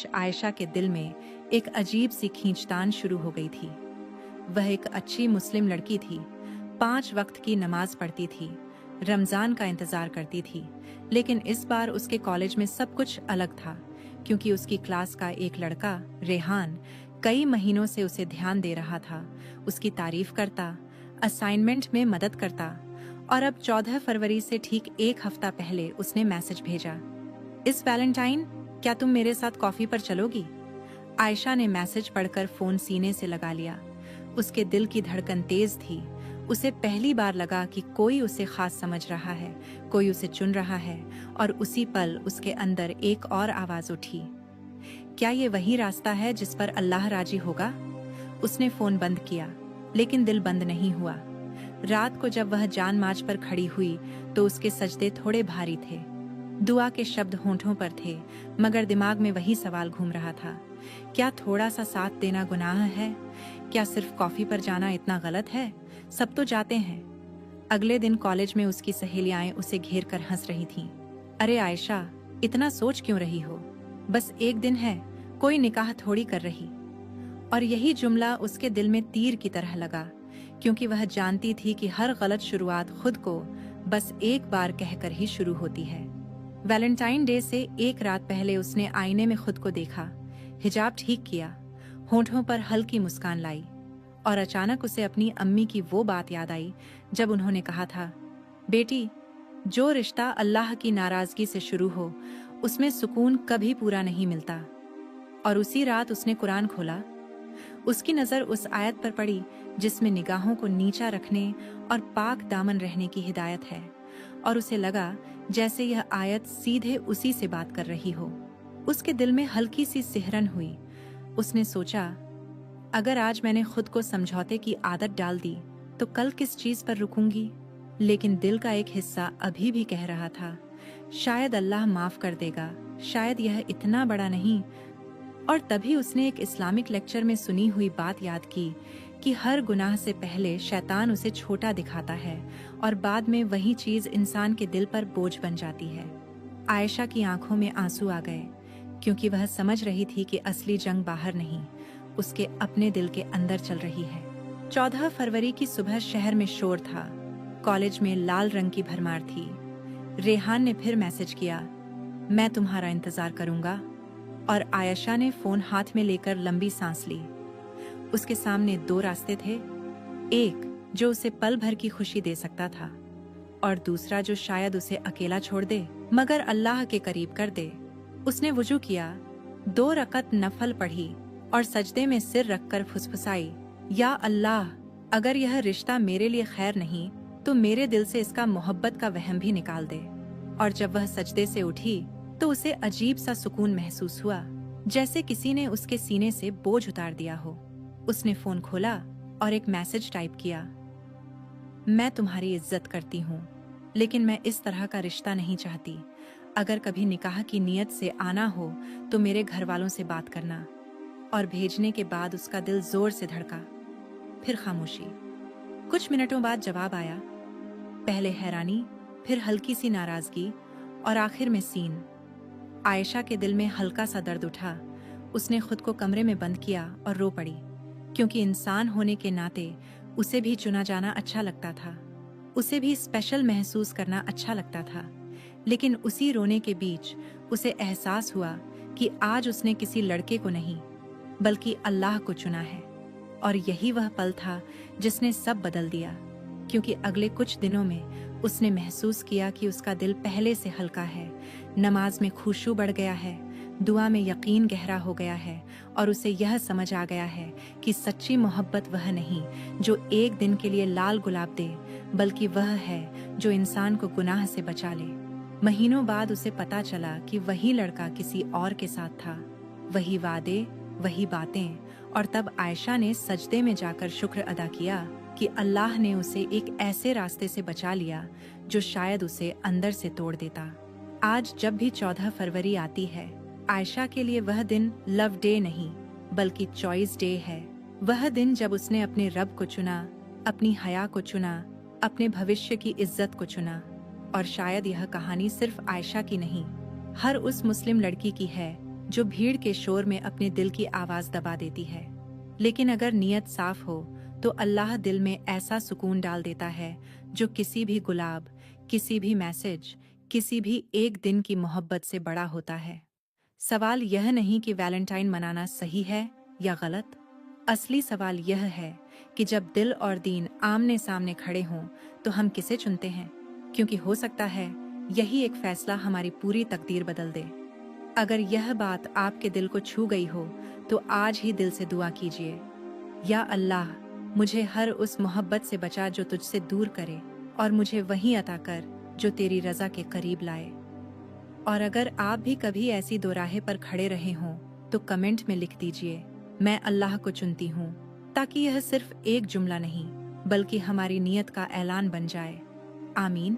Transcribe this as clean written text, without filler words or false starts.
बीच आयशा के दिल में एक अजीब सी खींचतान शुरू हो गई थी। वह एक अच्छी मुस्लिम लड़की थी, 5 वक्त की नमाज पढ़ती थी, रमजान का इंतजार करती थी। लेकिन इस बार उसके कॉलेज में सब कुछ अलग था, क्योंकि उसकी क्लास का एक लड़का रेहान कई महीनों से उसे ध्यान दे रहा था, उसकी तारीफ करता, असाइनमेंट में मदद करता। और अब 14 फरवरी से ठीक 1 हफ्ता पहले उसने मैसेज भेजा, इस वैलेंटाइन क्या तुम मेरे साथ कॉफी पर चलोगी? आयशा ने मैसेज पढ़कर फोन सीने से लगा लिया। उसके दिल की धड़कन तेज थी। उसे पहली बार लगा कि कोई उसे खास समझ रहा है, कोई उसे चुन रहा है। और उसी पल उसके अंदर एक और आवाज उठी, क्या ये वही रास्ता है जिस पर अल्लाह राजी होगा? उसने फोन बंद किया, लेकिन दिल बंद नहीं हुआ। रात को जब वह जान माज पर खड़ी हुई तो उसके सजदे थोड़े भारी थे। दुआ के शब्द होंठों पर थे, मगर दिमाग में वही सवाल घूम रहा था, क्या थोड़ा सा साथ देना गुनाह है? क्या सिर्फ कॉफी पर जाना इतना गलत है? सब तो जाते हैं। अगले दिन कॉलेज में उसकी सहेलियां उसे घेर कर हंस रही थीं। अरे आयशा, इतना सोच क्यों रही हो? बस एक दिन है, कोई निकाह थोड़ी कर रही। और यही जुमला उसके दिल में तीर की तरह लगा, क्योंकि वह जानती थी कि हर गलत शुरुआत खुद को बस एक बार कहकर ही शुरू होती है। वैलेंटाइन डे से एक रात पहले उसने आईने में खुद को देखा, हिजाब ठीक किया, होंठों पर हल्की मुस्कान लाई। और अचानक उसे अपनी अम्मी की वो बात याद आई जब उन्होंने कहा था, बेटी, जो रिश्ता अल्लाह की नाराजगी से शुरू हो उसमें सुकून कभी पूरा नहीं मिलता। और उसी रात उसने कुरान खोला। उसकी नजर उस आयत पर पड़ी जिसमें निगाहों को नीचा रखने और पाक दामन रहने की हिदायत है। और उसे लगा जैसे यह आयत सीधे उसी से बात कर रही हो। उसके दिल में हल्की सी सिहरन हुई। उसने सोचा, अगर आज मैंने खुद को समझौते की आदत डाल दी तो कल किस चीज पर रुकूंगी? लेकिन दिल का एक हिस्सा अभी भी कह रहा था, शायद अल्लाह माफ कर देगा, शायद यह इतना बड़ा नहीं। और तभी उसने एक इस्लामिक लेक्चर में सुनी हुई बात याद की कि हर गुनाह से पहले शैतान उसे छोटा दिखाता है और बाद में वही चीज इंसान के दिल पर बोझ बन जाती है। आयशा की आंखों में आंसू आ गए, क्योंकि वह समझ रही थी कि असली जंग बाहर नहीं, उसके अपने दिल के अंदर चल रही है। 14 फरवरी की सुबह शहर में शोर था, कॉलेज में लाल रंग की भरमार थी। रेहान ने फिर मैसेज किया, मैं तुम्हारा इंतजार करूंगा। और आयशा ने फोन हाथ में लेकर लंबी सांस ली। उसके सामने 2 रास्ते थे, एक जो उसे पल भर की खुशी दे सकता था, और दूसरा जो शायद उसे अकेला छोड़ दे मगर अल्लाह के करीब कर दे। उसने वुजू किया, 2 रकत नफल पढ़ी और सजदे में सिर रखकर फुसफुसाई, या अल्लाह, अगर यह रिश्ता मेरे लिए खैर नहीं तो मेरे दिल से इसका मोहब्बत का वहम भी निकाल दे। और जब वह सजदे से उठी तो उसे अजीब सा सुकून महसूस हुआ, जैसे किसी ने उसके सीने से बोझ उतार दिया हो। उसने फोन खोला और एक मैसेज टाइप किया, मैं तुम्हारी इज्जत करती हूँ, लेकिन मैं इस तरह का रिश्ता नहीं चाहती। अगर कभी निकाह की नीयत से आना हो तो मेरे घर वालों से बात करना। और भेजने के बाद उसका दिल जोर से धड़का, फिर खामोशी। कुछ मिनटों बाद जवाब आया, पहले हैरानी, फिर हल्की सी नाराजगी और आखिर में सीन। आयशा के दिल में हल्का सा दर्द उठा। उसने खुद को कमरे में बंद किया और रो पड़ी, क्योंकि इंसान होने के नाते उसे भी चुना जाना अच्छा लगता था, उसे भी स्पेशल महसूस करना अच्छा लगता था। लेकिन उसी रोने के बीच उसे एहसास हुआ कि आज उसने किसी लड़के को नहीं बल्कि अल्लाह को चुना है। और यही वह पल था जिसने सब बदल दिया, क्योंकि अगले कुछ दिनों में उसने महसूस किया कि उसका दिल पहले से हल्का है, नमाज में खुशू बढ़ गया है, दुआ में यकीन गहरा हो गया है। और उसे यह समझ आ गया है कि सच्ची मोहब्बत वह नहीं जो एक दिन के लिए लाल गुलाब दे, बल्कि वह है जो इंसान को गुनाह से बचा ले। महीनों बाद उसे पता चला कि वही लड़का किसी और के साथ था, वही वादे, वही बातें। और तब आयशा ने सजदे में जाकर शुक्र अदा किया कि अल्लाह ने उसे एक ऐसे रास्ते से बचा लिया जो शायद उसे अंदर से तोड़ देता। आज जब भी 14 फरवरी आती है, आयशा के लिए वह दिन लव डे नहीं बल्कि चॉइस डे है। वह दिन जब उसने अपने रब को चुना, अपनी हया को चुना, अपने भविष्य की इज्जत को चुना। और शायद यह कहानी सिर्फ आयशा की नहीं, हर उस मुस्लिम लड़की की है जो भीड़ के शोर में अपने दिल की आवाज दबा देती है। लेकिन अगर नीयत साफ हो तो अल्लाह दिल में ऐसा सुकून डाल देता है जो किसी भी गुलाब, किसी भी मैसेज, किसी भी एक दिन की मोहब्बत से बड़ा होता है। सवाल यह नहीं कि वैलेंटाइन मनाना सही है या गलत। असली सवाल यह है कि जब दिल और दीन आमने सामने खड़े हों तो हम किसे चुनते हैं, क्योंकि हो सकता है यही एक फैसला हमारी पूरी तकदीर बदल दे। अगर यह बात आपके दिल को छू गई हो तो आज ही दिल से दुआ कीजिए, या अल्लाह, मुझे हर उस मोहब्बत से बचा जो तुझसे दूर करे, और मुझे वही अता कर जो तेरी रजा के करीब लाए। और अगर आप भी कभी ऐसी दोराहे पर खड़े रहे हों तो कमेंट में लिख दीजिए, मैं अल्लाह को चुनती हूँ, ताकि यह सिर्फ एक जुमला नहीं बल्कि हमारी नीयत का ऐलान बन जाए। आमीन।